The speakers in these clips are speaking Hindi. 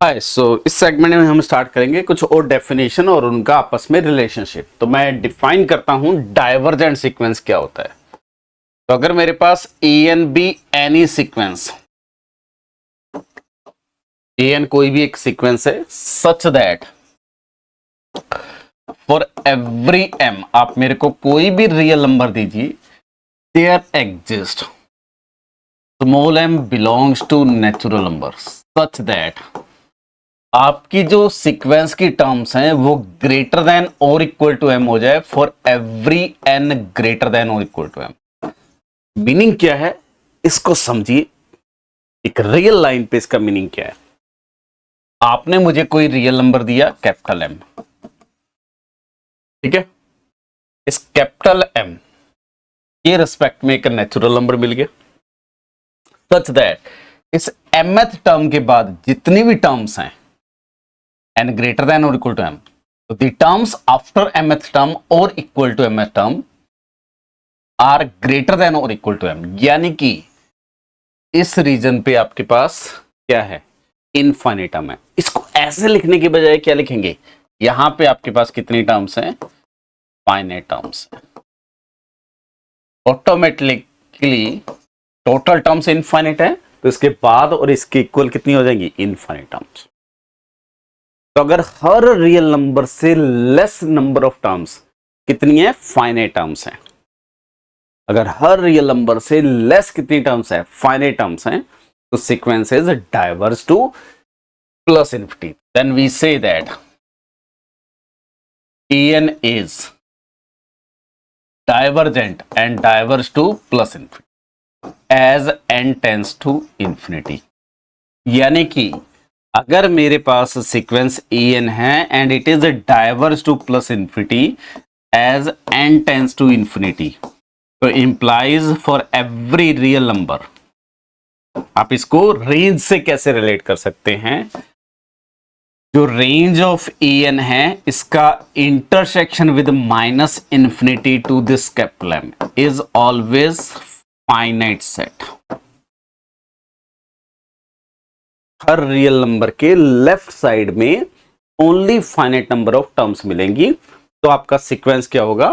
हाय इस सेगमेंट में हम स्टार्ट करेंगे कुछ और डेफिनेशन और उनका आपस में रिलेशनशिप। तो मैं डिफाइन करता हूं डाइवर्जेंट सीक्वेंस क्या होता है। तो अगर मेरे पास A N be any sequence, A N कोई भी एक सीक्वेंस है such that for every M, आप मेरे को कोई भी रियल नंबर दीजिए, there exist small M belongs to natural number such that आपकी जो सीक्वेंस की टर्म्स हैं वो ग्रेटर देन और इक्वल टू एम हो जाए for every N greater than और इक्वल टू एम। मीनिंग क्या है इसको समझिए, एक रियल लाइन पे इसका मीनिंग क्या है। आपने मुझे कोई रियल नंबर दिया कैपिटल एम, ठीक है, इस कैपिटल एम के रिस्पेक्ट में एक नेचुरल नंबर मिल गया सच दैट इस mth टर्म के बाद जितनी भी टर्म्स हैं n greater than or equal to m, so the terms after mth term or equal to mth term are greater than or equal to m, यानी कि इस रीजन पे आपके पास क्या है, इनफाइनिटम है। इसको ऐसे लिखने की बजाय क्या लिखेंगे, यहां पे आपके पास कितनी टर्म्स हैं, फाइनाइट टर्म्स हैं। ऑटोमेटिकली टोटल टर्म्स इनफाइनाइट है तो इसके बाद और इसके इक्वल कितनी हो जाएंगी, इनफाइनाइट टर्म्स। तो अगर हर रियल नंबर से लेस नंबर ऑफ टर्म्स कितनी है, फाइनाइट टर्म्स हैं। अगर हर रियल नंबर से लेस कितनी टर्म्स है, फाइनाइट टर्म्स हैं, तो sequence is diverse to plus infinity. Then we say that en is divergent and diverse to plus infinity as n tends to infinity। यानी कि अगर मेरे पास सीक्वेंस en है and it is diverse to plus infinity as n tends to infinity, तो implies for every real number, आप इसको रेंज से कैसे रिलेट कर सकते हैं, जो रेंज ऑफ en है इसका intersection with minus infinity to this capital M is always finite set. हर रियल नंबर के लेफ्ट साइड में only finite number of terms मिलेंगी, तो आपका सीक्वेंस क्या होगा,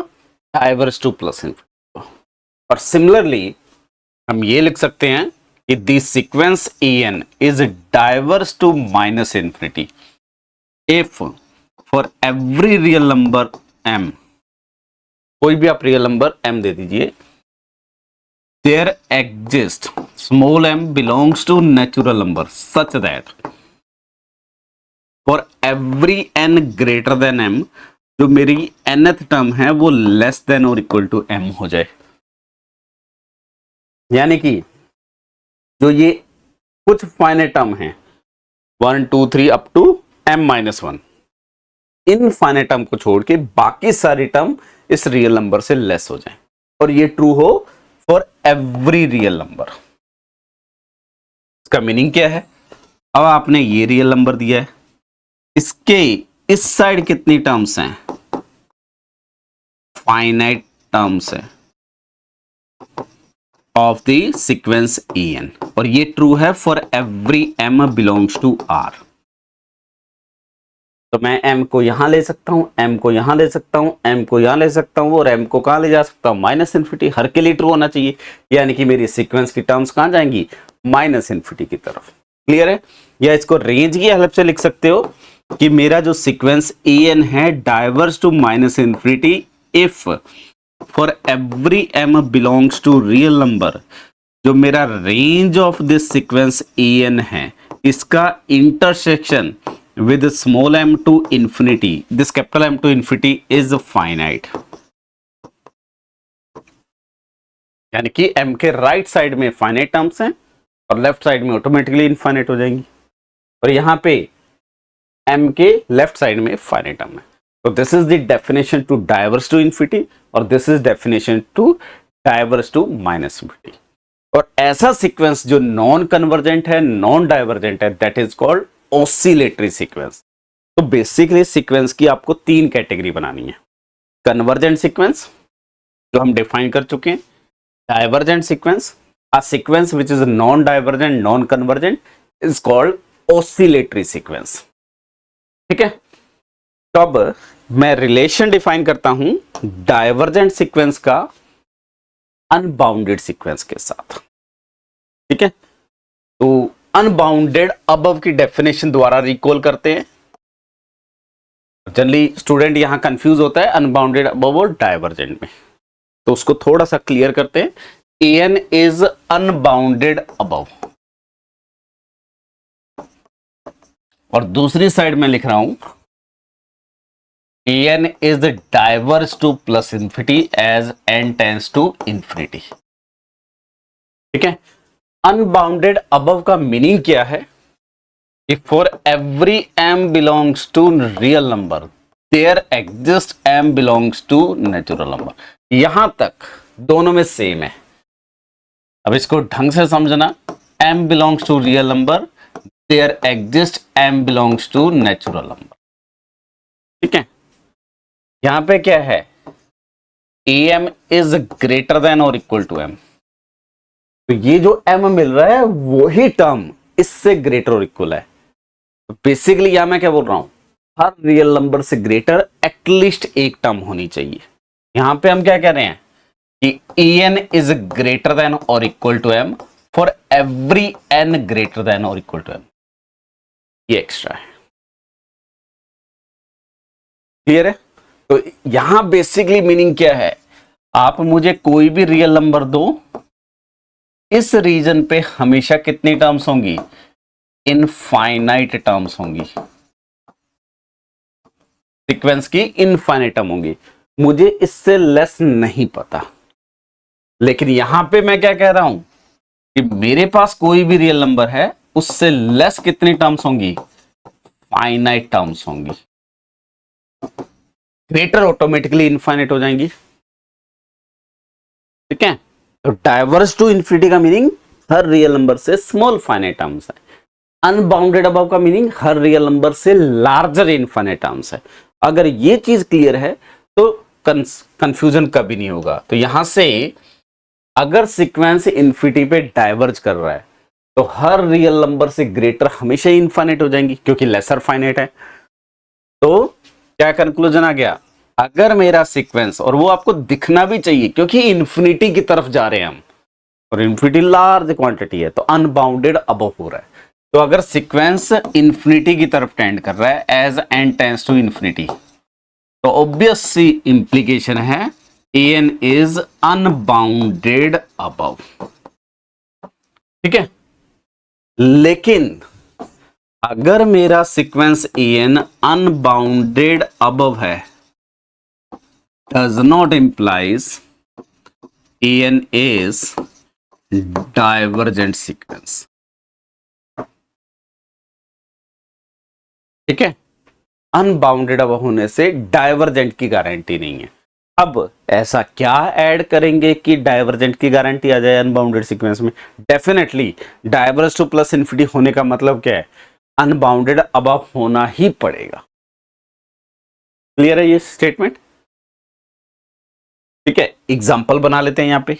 डाइवर्स टू प्लस इन्फिनिटी। और सिमिलरली हम ये लिख सकते हैं कि this sequence en is diverse to minus infinity if for every real number m, कोई भी आप रियल नंबर m दे दीजिए, there exists small m belongs to natural number such that for every n greater than m, जो मेरी nth टर्म है वो लेस देन और इक्वल टू m हो जाए। यानी कि जो ये कुछ फाइनाइट टर्म है 1 2 3 अप टू m-1, इन फाइनाइट टर्म को छोड़ के बाकी सारी टर्म इस रियल नंबर से लेस हो जाए, और ये ट्रू हो फॉर एवरी रियल नंबर। इसका मीनिंग क्या है, अब आपने ये रियल नंबर दिया है, इसके इस साइड कितनी टर्म्स हैं, फाइनाइट टर्म्स है ऑफ द सीक्वेंस en, और ये ट्रू है for every m belongs to r। तो मैं m को यहां ले सकता हूं, m को यहां ले सकता हूं, m को यहां ले सकता हूं, और m को कहां ले जा सकता हूं, माइनस इन्फिनिटी। हर के लिए ट्रू होना चाहिए, यानी कि मेरी सीक्वेंस की टर्म्स कहां जाएंगी, माइनस इन्फिनिटी की तरफ। क्लियर है। या इसको रेंज की हेल्प से लिख सकते हो कि मेरा जो सीक्वेंस en है diverse to minus infinity if for every m belongs to real number, जो मेरा range of this sequence en है इसका intersection with small m to infinity, this capital M to infinity is finite। यानी कि m के राइट साइड में फाइनाइट टर्म्स हैं और लेफ्ट साइड में ऑटोमेटिकली इनफाइनाइट हो जाएंगी, और यहां पे m के लेफ्ट साइड में फाइनाइट टर्म है। तो this is the definition to diverge to infinity, और this is definition to diverge to minus infinity. और ऐसा सीक्वेंस जो नॉन कन्वर्जेंट है, नॉन डाइवर्जेंट है, that is called oscillatory sequence. तो बेसिकली सीक्वेंस की आपको तीन कैटेगरी बनानी है, कन्वर्जेंट सीक्वेंस जो हम डिफाइन कर चुके हैं, divergent sequence, a sequence which is non divergent non convergent is called oscillatory sequence. ठीक है, तो अब मैं रिलेशन डिफाइन करता हूं डाइवर्जेंट सीक्वेंस का अनबाउंडेड सीक्वेंस के साथ। ठीक है, तो अनबाउंडेड अबव की डेफिनेशन द्वारा रिकॉल करते हैं। जनरली स्टूडेंट यहां कंफ्यूज होता है अनबाउंडेड अबव और डाइवर्जेंट में, तो उसको थोड़ा सा क्लियर करते हैं। एन इज अनबाउंडेड अबव, और दूसरी साइड में लिख रहा हूं n is diverse to plus infinity as n tends to infinity. ठीक है, अनबाउंडेड अबव का मीनिंग क्या है कि for every m belongs to real number there exist m belongs to natural number. यहां तक दोनों में सेम है। अब इसको ढंग से समझना, m belongs to real number there exist m belongs to natural number. ठीक है, यहां पे क्या है, am इज ग्रेटर देन और इक्वल टू m, तो ये जो m मिल रहा है वही टर्म इससे ग्रेटर और इक्वल है। तो बेसिकली यहां मैं क्या बोल रहा हूं, हर रियल नंबर से ग्रेटर एटलीस्ट एक टर्म होनी चाहिए। यहां पे हम क्या कह रहे हैं कि en इज ग्रेटर देन और equal to m for every n greater than और इक्वल टू m। ये एक्स्ट्रा है। क्लियर है? तो यहां बेसिकली मीनिंग क्या है, आप मुझे कोई भी रियल नंबर दो, इस रीजन पे हमेशा कितनी टर्म्स होंगी, इनफाइनाइट टर्म्स होंगी। सीक्वेंस की इनफाइनाइट टर्म होंगी, मुझे इससे लेस नहीं पता। लेकिन यहां पे मैं क्या कह रहा हूं कि मेरे पास कोई भी रियल नंबर है, उससे लेस कितनी टर्म्स होंगी, फाइनाइट टर्म्स होंगी। ग्रेटर ऑटोमेटिकली इनफाइनाइट हो जाएंगी। ठीक है, तो डाइवर्स टू इंफिनिटी का मीनिंग हर रियल नंबर से स्मॉल फाइनाइट टर्म्स है। अनबाउंडेड अबव का मीनिंग हर रियल नंबर से लार्जर इनफाइनाइट टर्म्स है। अगर ये चीज क्लियर है तो कंफ्यूजन कभी नहीं होगा। तो यहां से अगर सीक्वेंस इंफिनिटी पे डाइवर्ज कर रहा है तो हर रियल नंबर से ग्रेटर हमेशा इनफाइनाइट हो जाएंगी, क्योंकि लेसर फाइनाइट है। तो क्या कंक्लूजन आ गया, अगर मेरा सीक्वेंस, और वो आपको दिखना भी चाहिए क्योंकि इंफिनिटी की तरफ जा रहे हैं हम, और इंफिनिटी लार्ज क्वांटिटी है, तो अनबाउंडेड अबव हो रहा है। तो अगर सीक्वेंस इंफिनिटी की तरफ टेंड कर रहा है as n tends to infinity, तो ऑब्वियस सी इंप्लीकेशन है an इज अनबाउंडेड अबव। ठीक है, लेकिन अगर मेरा सीक्वेंस an अनबाउंडेड अबव है, does not implies an is divergent sequence. ठीक है, अनबाउंडेड अब होने से डाइवर्जेंट की गारंटी नहीं है। अब ऐसा क्या ऐड करेंगे कि डाइवर्जेंट की गारंटी आ जाए अनबाउंडेड सीक्वेंस में? Definitely diverse to plus infinity होने का मतलब क्या है, अनबाउंडेड अबव होना ही पड़ेगा। क्लियर है ये स्टेटमेंट? ठीक है, एग्जांपल बना लेते हैं यहां पे।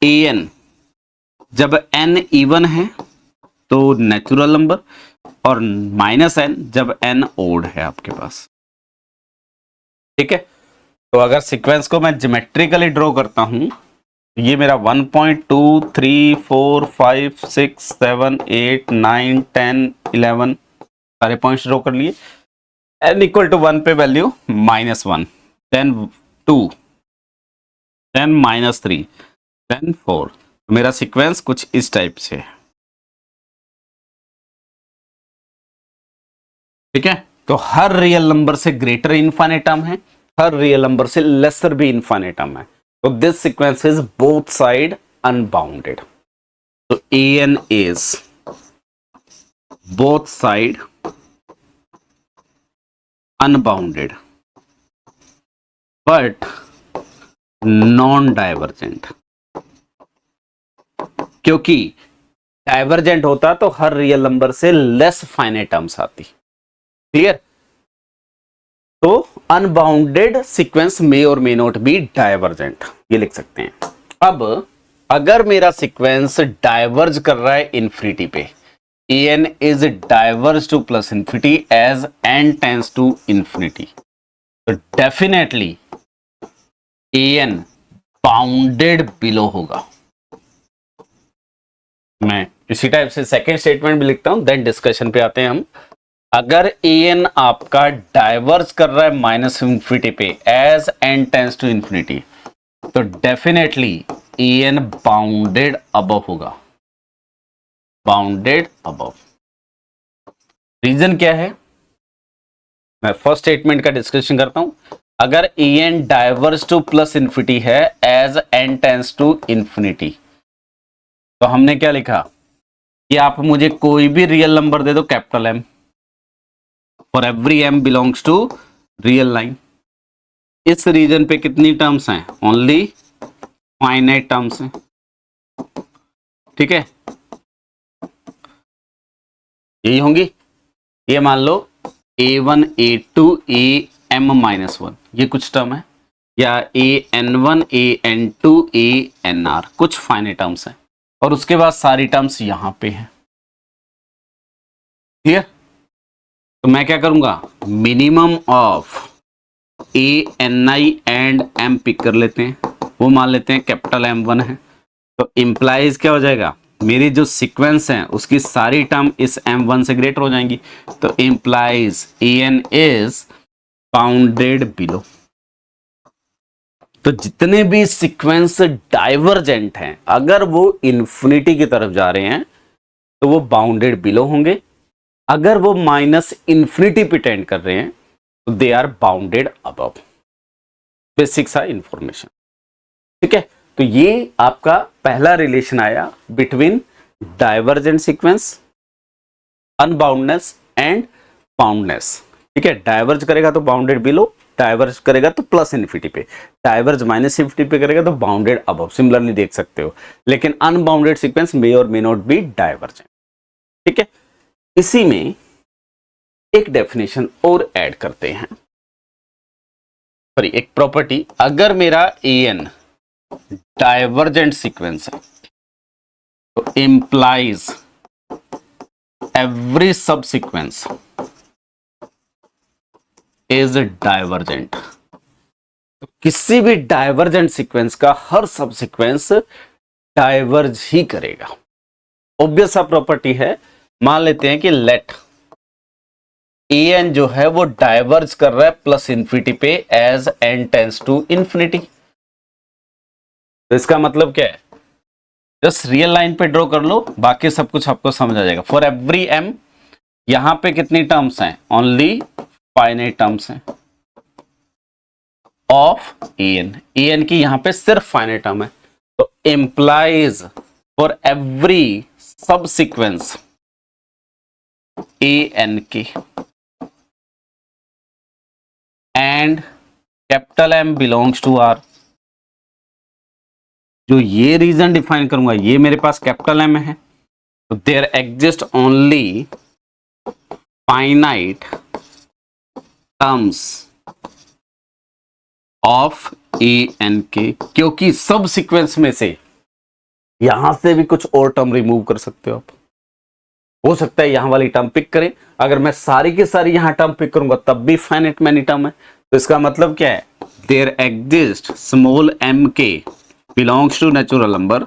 an जब n इवन है तो नेचुरल नंबर, और -n जब n ओड है आपके पास। ठीक है, तो अगर सीक्वेंस को मैं ज्योमेट्रिकली ड्रॉ करता हूं, ये मेरा 1.2 3 4 5 6 7 8 9 10 11 सारे पॉइंट्स ड्रॉ कर लिए। n इक्वल टू 1 पे वैल्यू -1, देन 2, देन -3, देन 4। मेरा सीक्वेंस कुछ इस टाइप से है। ठीक है, तो हर रियल नंबर से ग्रेटर इनफाइनाइट टर्म है, हर रियल नंबर से लेसर भी इनफाइनाइट टर्म है। तो this sequence is both side unbounded. तो an is both side unbounded but non divergent. क्योंकि डाइवर्जेंट होता तो हर रियल नंबर से लेस फाइनाइट टर्म्स आती। क्लियर? तो अनबाउंडेड सीक्वेंस मे और मे नॉट बी डाइवर्जेंट, ये लिख सकते हैं। अब अगर मेरा सीक्वेंस डाइवर्ज कर रहा है इंफिनिटी पे, an is diverge to plus infinity as n tends to infinity. तो डेफिनेटली an बाउंडेड बिलो होगा. मैं इसी टाइप से सेकेंड स्टेटमेंट भी लिखता हूं, देन डिस्कशन पे आते हैं हम. अगर an आपका डाइवर्ज कर रहा है माइनस इंफिनिटी पे as n tends to infinity, तो डेफिनेटली an बाउंडेड अबव होगा. Bounded above. रीजन क्या है? मैं फर्स्ट स्टेटमेंट का डिस्कशन करता हूं. अगर an diverge to plus infinity है as n tends to infinity, तो हमने क्या लिखा कि आप मुझे कोई भी रियल नंबर दे दो capital M, for every m belongs to real line. इस रीजन पे कितनी टर्म्स हैं? ओनली फाइनाइट टर्म्स हैं. ठीक है, यही होंगी. ये मान लो a1 a2 am-1 ये कुछ टर्म है, या an1 an2 anr कुछ फाइनाइट टर्म्स हैं, और उसके बाद सारी टर्म्स यहां पे हैं. क्लियर? तो मैं क्या करूंगा, minimum of ani and m pick कर लेते हैं, वो मान लेते हैं कैपिटल M1 है. तो इंप्लाइज क्या हो जाएगा, मेरी जो सीक्वेंस है उसकी सारी टर्म इस M1 से ग्रेटर हो जाएंगी. तो implies an is bounded below. तो जितने भी सीक्वेंस डाइवर्जेंट हैं, अगर वो इंफिनिटी की तरफ जा रहे हैं तो वो बाउंडेड बिलो होंगे. अगर वो माइनस इंफिनिटी पे टेंड कर रहे हैं तो they are bounded above. Basic सा इंफॉर्मेशन. ठीक है, तो ये आपका पहला रिलेशन आया between divergent sequence, unboundedness and boundedness. ठीक है, डाइवर्ज करेगा तो बाउंडेड बिलो, डाइवर्ज करेगा तो प्लस इन्फिनिटी पे, डाइवर्ज माइनस इन्फिनिटी पे करेगा तो बाउंडेड अबव. सिमिलरली देख सकते हो, लेकिन अनबाउंडेड सीक्वेंस मे और मे नॉट बी डाइवर्जेंट. ठीक है, इसी में एक डेफिनेशन और ऐड करते हैं. सॉरी, एक प्रॉपर्टी. अगर मेरा an डाइवर्जेंट सीक्वेंस है तो इंप्लाइज एवरी सब सीक्वेंस इज डाइवर्जेंट. तो किसी भी डाइवर्जेंट सीक्वेंस का हर सब सीक्वेंस डाइवर्ज ही करेगा. ऑब्वियस सा प्रॉपर्टी है. मान लेते हैं कि लेट an जो है वो डाइवर्ज कर रहा है प्लस इंफिनिटी पे as n tends to infinity. तो इसका मतलब क्या है, जस्ट रियल लाइन पे ड्रॉ कर लो, बाकी सब कुछ आपको समझ आ जाएगा. फॉर एवरी m, यहां पे कितनी टर्म्स हैं? ओनली फाइनाइट टर्म्स हैं ऑफ an की यहां पे सिर्फ फाइनाइट टर्म है. तो implies for every subsequence an की and capital M belongs to R. जो ये रीजन डिफाइन करूंगा, ये मेरे पास कैपिटल M है, तो there exist only finite terms of an के, क्योंकि सब सीक्वेंस में से यहां से भी कुछ और टर्म रिमूव कर सकते हो आप. हो सकता है यहां वाली टर्म पिक करें, अगर मैं सारी की सारी यहां टर्म पिक करूंगा तब भी फाइनाइट मैनी टर्म है. तो इसका मतलब क्या है, देयर एग्जिस्ट स्मॉल m के belongs to natural number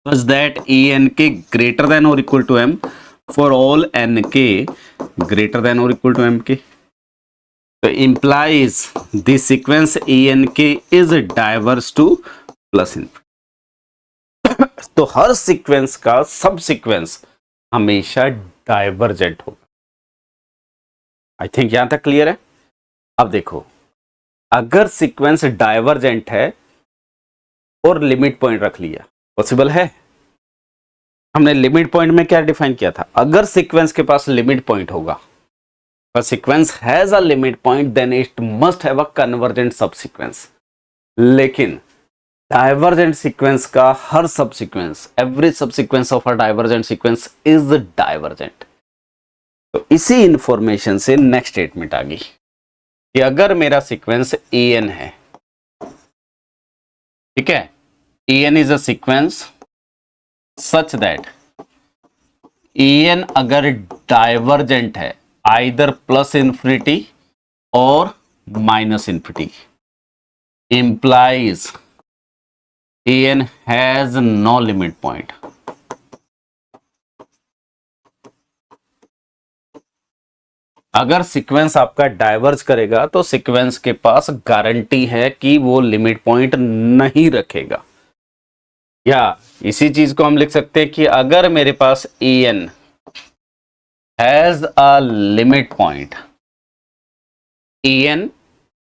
such that an k greater than or equal to m for all n k greater than or equal to m k. So implies the sequence an k is diverse to plus infinity. तो हर सीक्वेंस का सब सीक्वेंस हमेशा डाइवर्जेंट होगा. आई थिंक यहां तक क्लियर है. अब देखो, अगर सीक्वेंस डाइवर्जेंट है और लिमिट पॉइंट रख लिया, पॉसिबल है? हमने लिमिट पॉइंट में क्या डिफाइन किया था? अगर सीक्वेंस के पास लिमिट पॉइंट होगा, a sequence has a limit point then it must have a convergent subsequence. लेकिन डाइवर्जेंट सीक्वेंस का हर सब सीक्वेंस, एवरी सब sequence of a divergent sequence is divergent. तो इसी इंफॉर्मेशन से नेक्स्ट स्टेटमेंट आ गई कि अगर मेरा सीक्वेंस an है, ठीक है, an is a sequence such that En अगर डाइवर्जेंट है आइदर प्लस इन्फिनिटी और minus infinity, implies En has no limit point. अगर सीक्वेंस आपका डाइवर्ज करेगा तो सीक्वेंस के पास गारंटी है कि वो लिमिट पॉइंट नहीं रखेगा। या इसी चीज को हम लिख सकते हैं कि अगर मेरे पास En has a limit point, En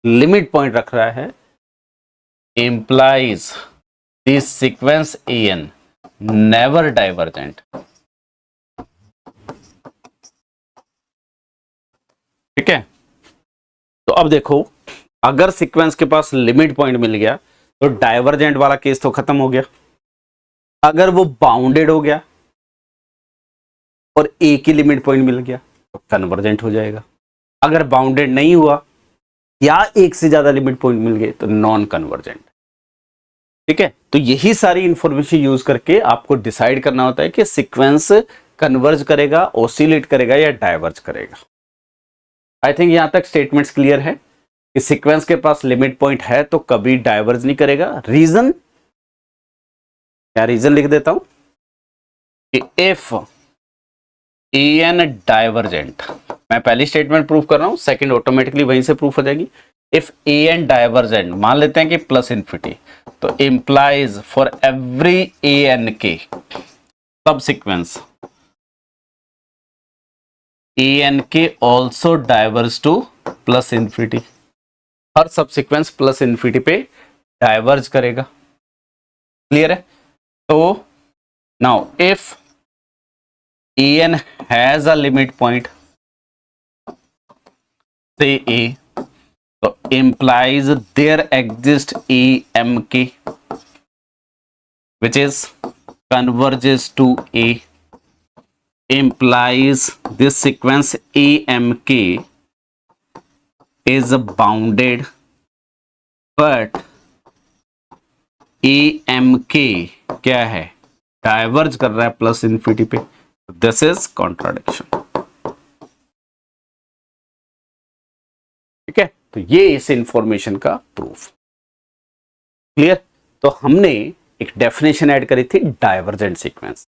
limit point रख रहा है, implies this sequence En never divergent। ठीक है, तो अब देखो अगर सीक्वेंस के पास लिमिट पॉइंट मिल गया तो डाइवर्जेंट वाला केस तो खत्म हो गया। अगर वो बाउंडेड हो गया और एक ही लिमिट पॉइंट मिल गया तो कन्वर्जेंट हो जाएगा। अगर बाउंडेड नहीं हुआ या एक से ज्यादा लिमिट पॉइंट मिल गए तो नॉन कन्वर्जेंट। ठीक है, तो यही सारी इंफॉर्मेशन यूज करके आपको डिसाइड करना होता है कि सीक्वेंस कन्वर्ज करेगा, ऑसिलेट करेगा या डाइवर्ज करेगा। आई थिंक यहां तक स्टेटमेंट्स क्लियर है कि सीक्वेंस के पास लिमिट पॉइंट है तो कभी डाइवर्ज नहीं करेगा। रीजन, क्या रीजन लिख देता हूं कि इफ En डाइवर्जेंट, मैं पहली स्टेटमेंट प्रूफ कर रहा हूं, सेकंड ऑटोमेटिकली वहीं से प्रूफ हो जाएगी। इफ En डाइवर्जेंट, मान लेते हैं कि प्लस इन्फिनिटी, तो इंप्लाइज फॉर एवरी En के सब सीक्वेंस En के also diverge to plus infinity, हर सब सीक्वेंस प्लस इन्फिनिटी पे डाइवर्ज करेगा। क्लियर है? तो now if En has a limit point, say A, so implies there exists EMK which is converges to A, implies this sequence EMK is bounded but EMK क्या है, डाइवर्ज कर रहा है प्लस इन्फिनिटी पे। This is contradiction. ठीक है, तो ये इस इंफॉर्मेशन का प्रूफ। क्लियर? तो हमने एक डेफिनेशन ऐड करी थी divergent sequence,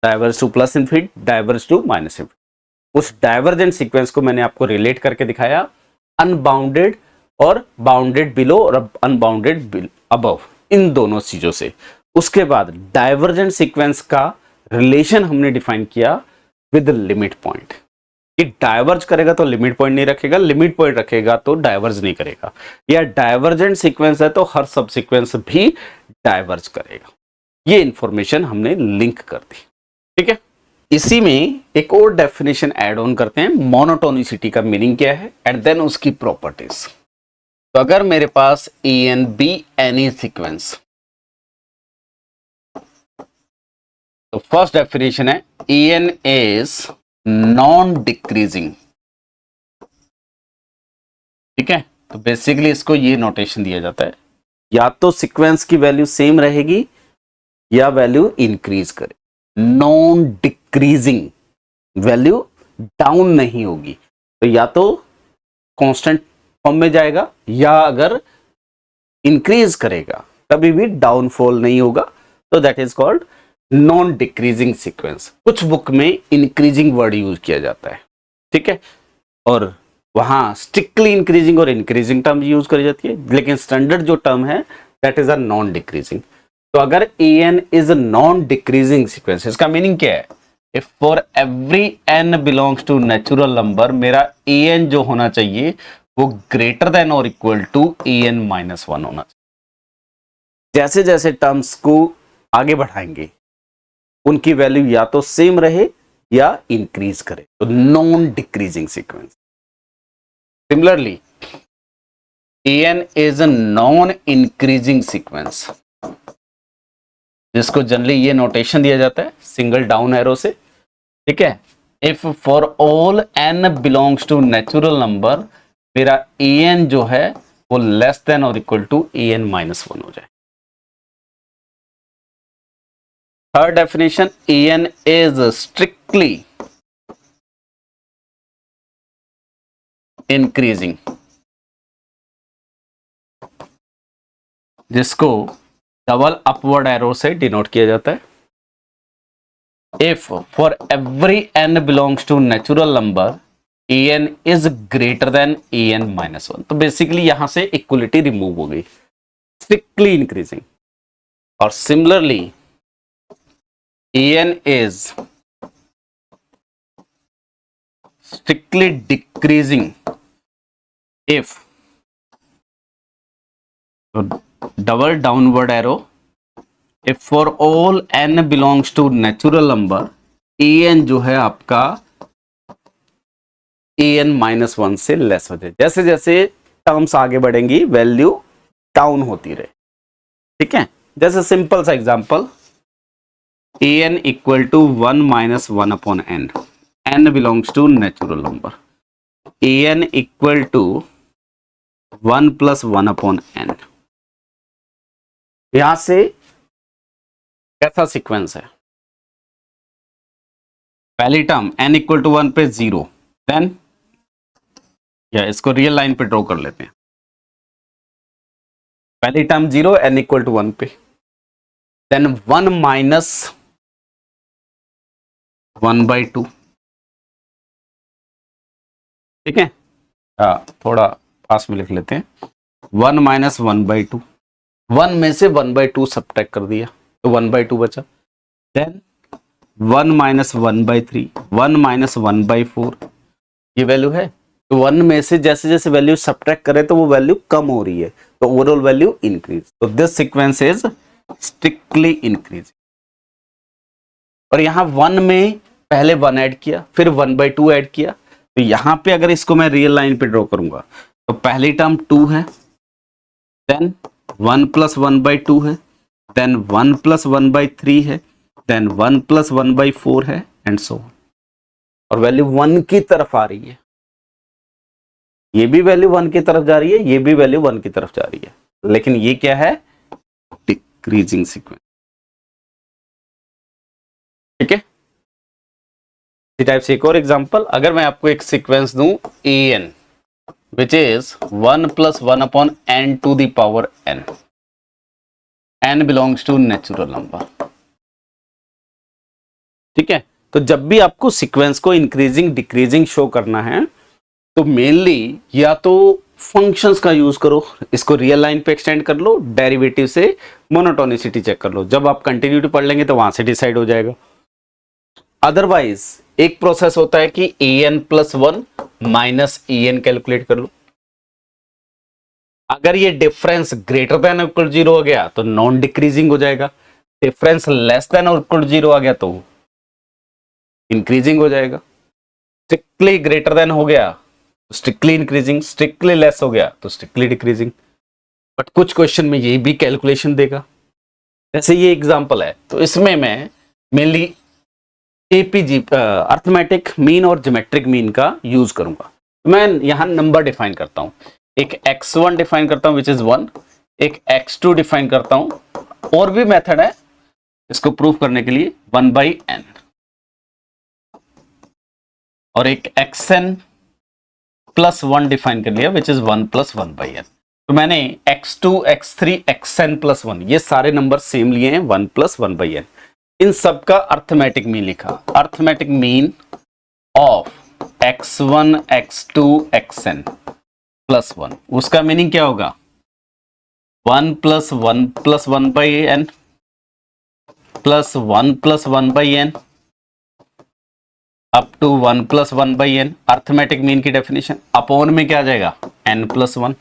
diverge to plus infinity, diverge to minus infinity. उस डाइवर्जेंट सीक्वेंस को मैंने आपको रिलेट करके दिखाया अनबाउंडेड और बाउंडेड बिलो और अनबाउंडेड अबव, इन दोनों चीजों से। उसके बाद डाइवर्जेंट सीक्वेंस का रिलेशन हमने डिफाइन किया विद लिमिट पॉइंट, कि डाइवर्ज करेगा तो लिमिट पॉइंट नहीं रखेगा, लिमिट पॉइंट रखेगा तो डाइवर्ज नहीं करेगा। या डाइवर्जेंट सीक्वेंस है तो हर सब सीक्वेंस भी डाइवर्ज करेगा। ये इंफॉर्मेशन हमने लिंक कर दी। ठीक है, इसी में एक और डेफिनेशन ऐड ऑन करते हैं, मोनोटोनिसिटी का मीनिंग क्या है एंड देन उसकी प्रॉपर्टीज। तो अगर मेरे पास En बी एनी सीक्वेंस, तो फर्स्ट डेफिनेशन है En इज नॉन डिक्रीजिंग। ठीक है, तो बेसिकली इसको ये नोटेशन दिया जाता है, या तो सीक्वेंस की वैल्यू सेम रहेगी या वैल्यू इंक्रीज करे। नॉन डिक्रीजिंग, वैल्यू डाउन नहीं होगी, तो या तो कांस्टेंट फॉर्म में जाएगा या अगर इंक्रीज करेगा कभी भी डाउनफॉल नहीं होगा, तो that is called non decreasing sequence. कुछ बुक में इंक्रीजिंग वर्ड यूज किया जाता है। ठीक है, और वहां स्ट्रिक्टली इंक्रीजिंग और इंक्रीजिंग टर्म यूज करी जाती है, लेकिन स्टैंडर्ड जो टर्म है that is a non decreasing. तो अगर En is a non decreasing sequence, इसका मीनिंग क्या है? If for every n belongs to natural number, मेरा En जो होना चाहिए वो ग्रेटर देन और इक्वल टू En माइनस 1 होना चाहिए। जैसे जैसे टर्म्स को आगे बढ़ाएंगे उनकी वैल्यू या तो सेम रहे या इंक्रीज करे, तो non decreasing sequence. Similarly En is a non increasing sequence, जिसको जनरली ये नोटेशन दिया जाता है सिंगल डाउन एरो से। ठीक है, if for all n belongs to natural number, मेरा En जो है वो लेस देन और इक्वल टू En माइनस 1 हो जाए। Third definition, En is strict strictly increasing, जिसको डबल अपवर्ड एरो से डिनोट किया जाता है। If for every n belongs to natural number an is greater than an-1, तो बेसिकली यहां से इक्वलिटी रिमूव हो गई, स्ट्रिक्टली इंक्रीजिंग। और similarly an is strictly decreasing if, so double downward arrow, if for all n belongs to natural number an जो है आपका an-1 से लेस हो जाए। जैसे जैसे टर्म्स आगे बढ़ेंगी वैल्यू डाउन होती रहे, ठीक है। जैसे सिंपल सा example, an equal to 1-1 upon n belongs to natural number, an equal to 1 + 1 upon n। यहां से कैसा सीक्वेंस है, पहली टर्म n इक्वल टू 1 पे 0, देन या इसको रियल लाइन पे ड्रॉ कर लेते हैं। पहली टर्म 0, n इक्वल टू 1 पे, देन 1 - 1/2, ठीक है। थोड़ा पास में लिख लेते हैं, 1 - 1/2, 1 में से 1/2 सब्ट्रैक्ट कर दिया तो 1/2 बचा। देन 1 - 1/3, 1 - 1/4, ये वैल्यू है। तो 1 में से जैसे जैसे वैल्यू सब्ट्रैक्ट करें तो वो वैल्यू कम हो रही है, तो ओवरऑल वैल्यू इंक्रीज। तो this sequence is strictly increase. और यहां 1 में पहले 1 ऐड किया, फिर 1/2 ऐड किया, तो यहां पे अगर इसको मैं रियल लाइन पे ड्रॉ करूंगा तो पहली टर्म 2 है, देन 1 + 1/2 है, देन 1 + 1/3 है, देन 1 + 1/4 है, एंड सो ऑन। और वैल्यू 1 की तरफ आ रही है, ये भी वैल्यू 1 की तरफ जा रही है, ये भी वैल्यू 1 की तरफ जा रही है, लेकिन ये क्या है, डिक्रीजिंग सीक्वेंस, ठीक है। इसी टाइप से एक और एग्जांपल, अगर मैं आपको एक सीक्वेंस दूं an which is 1 + 1 upon n to the power n, n belongs to natural number, ठीक है। तो जब भी आपको सीक्वेंस को इंक्रीजिंग डिक्रीजिंग शो करना है तो मेनली या तो फंक्शंस का यूज करो, इसको रियल लाइन पे एक्सटेंड कर लो, डेरिवेटिव से मोनोटोनिसिटी चेक कर लो। जब आप कंटिन्यूटी पढ़ लेंगे तो वहां से डिसाइड हो जाएगा। अदरवाइज एक प्रोसेस होता है कि an + 1 - en कैलकुलेट कर लो। अगर ये डिफरेंस ग्रेटर देन इक्वल 0 हो गया तो नॉन डिक्रीजिंग हो जाएगा, डिफरेंस लेस देन और इक्वल 0 आ गया तो इंक्रीजिंग हो जाएगा। स्ट्रिक्टली ग्रेटर देन हो गया तो स्ट्रिक्टली इंक्रीजिंग, स्ट्रिक्टली लेस हो गया तो स्ट्रिक्टली डिक्रीजिंग। बट कुछ क्वेश्चन में ये भी कैलकुलेशन देगा, जैसे ये एग्जांपल है, तो इसमें मैं मेनली एपीजी अर्थमेटिक मीन और ज्योमेट्रिक मीन का यूज करूंगा। मैं यहां नंबर डिफाइन करता हूं, एक x1 डिफाइन करता हूं विच इज 1, एक x2 डिफाइन करता हूं, और भी मेथड है इसको प्रूव करने के लिए 1/n, और एक xn + 1 डिफाइन कर लिया विच इज 1 + 1/n। तो मैंने x2 x3 xn + 1 ये सारे नंबर सेम लिए हैं, 1 + 1/n। इन सब का अर्थमेटिक मीन लिखा, arithmetic mean of x1 x2 xn + 1, उसका मीनिंग क्या होगा, 1 + 1 + 1/n plus 1 + 1/n up to 1 + 1/n। Arithmetic mean की डेफिनेशन अपॉन में क्या आ जाएगा, n + 1।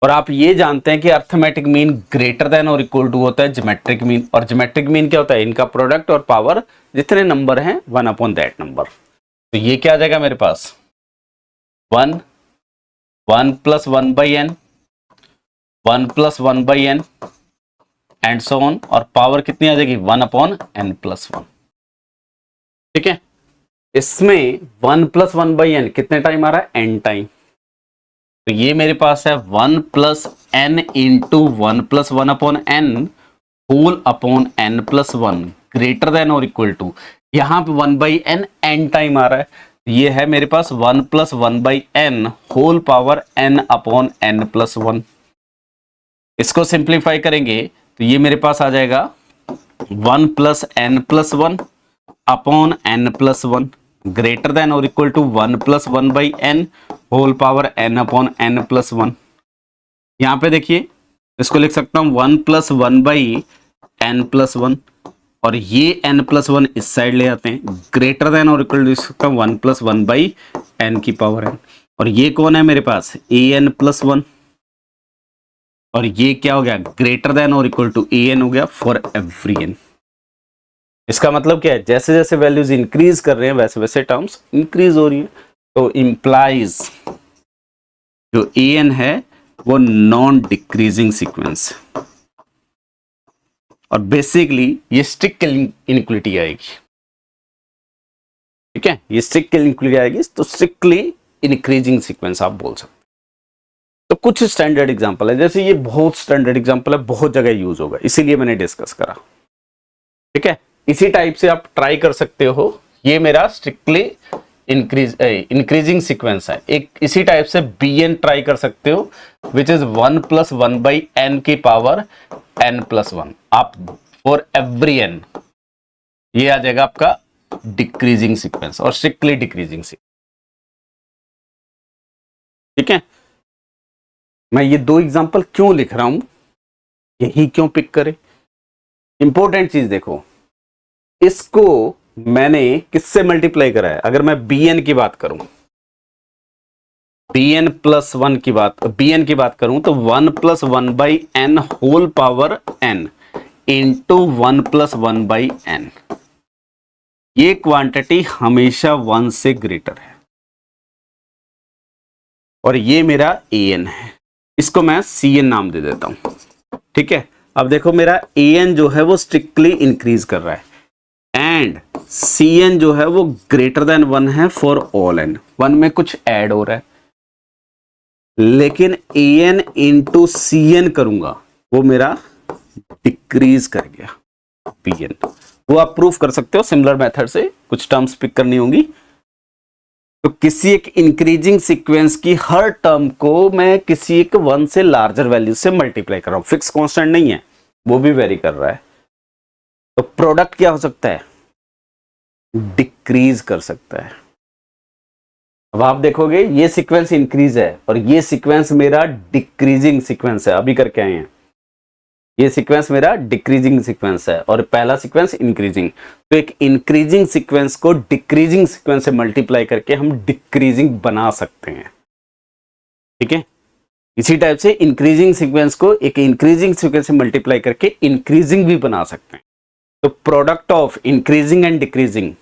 और आप ये जानते हैं कि अर्थमेटिक मीन ग्रेटर देन और इक्वल टू होता है ज्योमेट्रिक मीन, और ज्योमेट्रिक मीन क्या होता है, इनका प्रोडक्ट और पावर जितने नंबर हैं 1 अपॉन दैट नंबर। तो ये क्या आ जाएगा मेरे पास, 1 1 + 1/n 1 + 1/n and so on, और पावर कितनी आ जाएगी, 1 अपॉन n + 1, ठीक है। इसमें 1 + 1/n कितने टाइम आ रहा है, n टाइम। तो ये मेरे पास है 1 + n × 1 + 1 upon n whole upon n + 1 greater than और इक्वल टू। यहाँ पे 1/n n टाइम आ रहा है, ये है मेरे पास 1 + 1/n whole power n upon n + 1। इसको सिंप्लीफाई करेंगे तो ये मेरे पास आ जाएगा 1 + n + 1 upon n + 1 greater than और equal to 1 + 1/n whole power n upon n + 1। यहाँ पे देखिए इसको लिख सकता हूँ 1 + 1/n + 1 और ये n + 1 इस साइड ले आते हैं, ग्रेटर देन और इक्वल टू लिख सकता हूँ 1 + 1/n की पावर n। और ये कौन है मेरे पास an + 1 और ये क्या हो गया ग्रेटर देन और इक्वल टू an हो गया फॉर एवरी n। इसका मतलब क्या है, जैसे जैसे वैल्यूज इंक्रीज कर रहे हैं वैसे वैसे टर्म्स इंक्रीज हो रही है, तो इंप्लाइज जो an है वो नॉन डिक्रीजिंग सीक्वेंस और बेसिकली ये स्ट्रिक्ट इनइक्वालिटी आएगी। ठीक है, ये स्ट्रिक्ट इनइक्वालिटी आएगी तो स्ट्रिक्टली इंक्रीजिंग सीक्वेंस आप बोल सकते हैं। तो कुछ स्टैंडर्ड एग्जांपल है, जैसे ये बहुत स्टैंडर्ड एग्जांपल है, बहुत जगह यूज होगा इसीलिए मैंने डिस्कस करा। ठीक है, इसी टाइप से आप ट्राई कर सकते हो। ये मेरा स्ट्रिक्टली इंक्रीजिंग सीक्वेंस है। एक इसी टाइप से bn ट्राई कर सकते हो विच इज 1 + 1/n की पावर n + 1 आप फॉर एवरी n, ये आ जाएगा आपका डिक्रीजिंग सीक्वेंस और स्ट्रिक्टली डिक्रीजिंग सीक्वेंस। ठीक है, मैं ये दो एग्जांपल क्यों लिख रहा हूं, यही क्यों पिक करें। इंपॉर्टेंट चीज देखो, इसको मैंने किससे मल्टीप्लाई करा है। अगर मैं bn की बात करूं, bn + 1 की बात करूं तो 1 + 1/n whole power n into 1 + 1/n, ये क्वांटिटी हमेशा 1 से ग्रेटर है और ये मेरा an है, इसको मैं cn नाम दे देता हूं। ठीक है, अब देखो मेरा an जो है वो स्ट्रिक्टली इंक्रीज कर रहा है एंड cn जो है वो ग्रेटर देन 1 है फॉर ऑल n, 1 में कुछ ऐड हो रहा है, लेकिन an इंटू cn करूंगा वो मेरा डिक्रीज कर गया bn। वो आप प्रूफ कर सकते हो सिमिलर मेथड से, कुछ टर्म्स पिक करनी होंगी। तो किसी एक इंक्रीजिंग सीक्वेंस की हर टर्म को मैं किसी एक 1 से लार्जर वैल्यू से मल्टीप्लाई कर रहा हूं, फिक्स कांस्टेंट नहीं है, वो भी वेरी कर रहा है। तो प्रोडक्ट क्या हो सकता है, डिक्रीज कर सकता है। अब आप देखोगे ये सीक्वेंस इंक्रीज है और ये सीक्वेंस मेरा डिक्रीजिंग सीक्वेंस है, अभी करके आए हैं। ये सीक्वेंस मेरा डिक्रीजिंग सीक्वेंस है और पहला सीक्वेंस इंक्रीजिंग। तो एक इंक्रीजिंग सीक्वेंस को डिक्रीजिंग सीक्वेंस से मल्टीप्लाई करके हम डिक्रीजिंग बना सकते हैं। ठीक है, इसी टाइप से इंक्रीजिंग सीक्वेंस को एक इंक्रीजिंग सीक्वेंस से मल्टीप्लाई करके इंक्रीजिंग भी बना सकते हैं। तो product of increasing and decreasing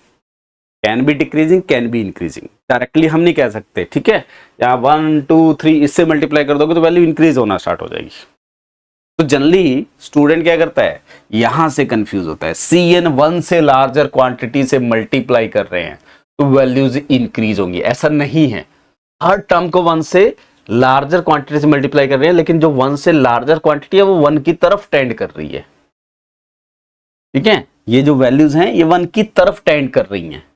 can be decreasing, can be increasing, directly हम नहीं कह सकते। ठीक है, या 1 2 3 इससे मल्टीप्लाई कर दोगे तो वैल्यू इंक्रीज होना स्टार्ट हो जाएगी। तो जनरली स्टूडेंट क्या करता है, यहां से कंफ्यूज होता है, cn 1 से लार्जर क्वांटिटी से मल्टीप्लाई कर रहे हैं तो वैल्यूज इंक्रीज होंगी, ऐसा नहीं है। हर टर्म को 1 से लार्जर क्वांटिटी से मल्टीप्लाई कर रहे हैं, लेकिन जो 1 से लार्जर क्वांटिटी है वो 1 की तरफ टेंड कर रही है। ठीक है, ये जो वैल्यूज हैं ये 1 की तरफ टेंड कर रही हैं।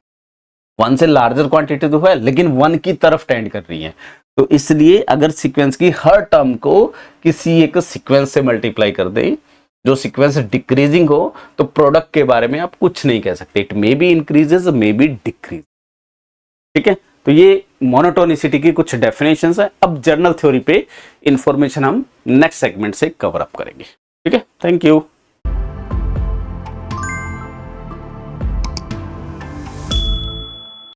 1 से लार्जर क्वांटिटी तो है लेकिन 1 की तरफ टेंड कर रही है। तो इसलिए अगर सीक्वेंस की हर टर्म को किसी एक सीक्वेंस से मल्टीप्लाई कर दें जो सीक्वेंस डिक्रीजिंग हो, तो प्रोडक्ट के बारे में आप कुछ नहीं कह सकते, it may be increases may be decrease. ठीक है, तो ये मोनोटोनिसिटी की कुछ डेफिनेशंस है। अब जनरल थ्योरी पे इंफॉर्मेशन हम नेक्स्ट सेगमेंट से कवर अप करेंगे। ठीक है, थैंक यू।